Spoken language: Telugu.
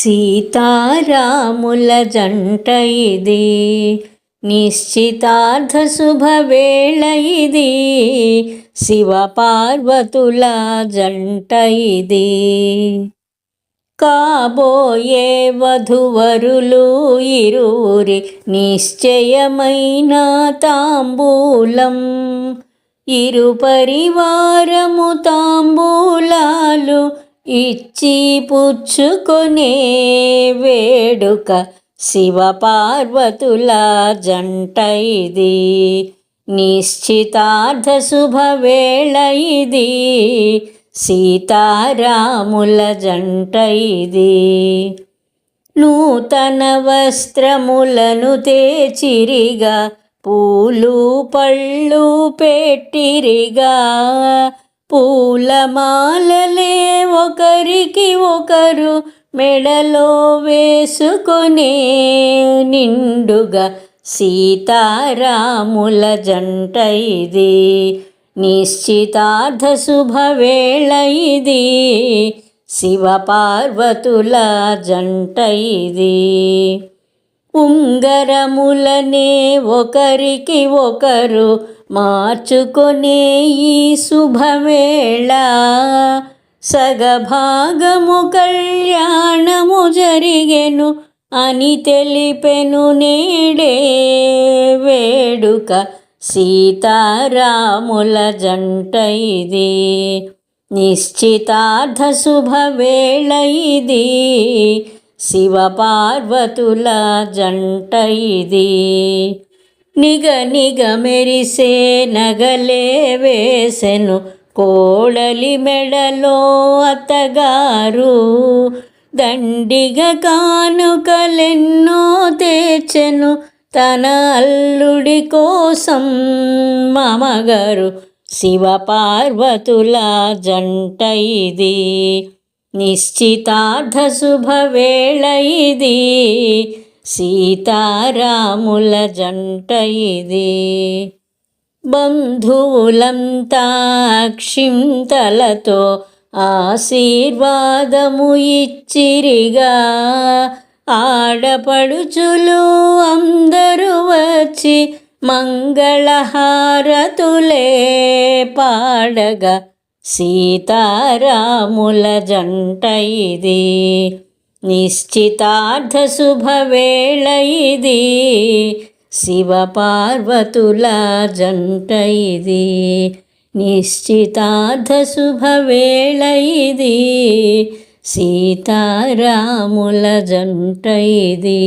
సీతారాముల జంట ఇది, నిశ్చితార్థ శుభవేళ ఇది, శివపార్వతుల జంట ఇది. కాబోయే వధువరులు ఇరువురి నిశ్చయమైన తాంబూలం, ఇరు పరివారము తాంబూలాలు ఇచ్చి పుచ్చుకొనే వేడుక, శివపార్వతుల జంట ఇది, నిశ్చితార్థ శుభవేళ ఇది, సీతారాముల జంట ఇది. నూతన వస్త్రములను తేచిరిగా, పూలు పళ్ళు పెట్టిరిగా, పూలమాలలే ఒకరికి ఒకరు మెడలో వేసుకొనే నిండుగా, సీతారాముల జంట ఇది, నిశ్చితార్థ శుభవేళ ఇది, శివపార్వతుల జంట ఇది. ఉంగరములనే ఒకరికి ఒకరు మార్చుకొనే ఈ శుభవేళ, సగభాగము కళ్యాణము జరిగెను అని తెలిపెను నేడే వేడుక, సీతారాముల జంట ఇది, నిశ్చితార్థ శుభవేళ ఇది, శివపార్వతుల జంట ఇది. నిగ నిగ మెరిసే నగలే వేసెను కోడలి మెడలో అత్తగారు, దండిగ కానుకలెన్నో తెచ్చెను తన అల్లుడి కోసం మామగారు, శివపార్వతుల జంట ఇది, నిశ్చితార్థ శుభవేళ ఇది, సీతారాముల జంట ఇది. బంధువులంతా అక్షింతలతో ఆశీర్వాదము ఇచ్చిరిగా, ఆడపడుచులు అందరూ వచ్చి మంగళహారతులే పాడగా, సీతారాముల జంట ఇది, నిశ్చితార్థ శుభవేళ ఇది, శివపార్వతుల జంట ఇది, నిశ్చితార్థ శుభవేళ ఇది, సీతారాముల జంట ఇది.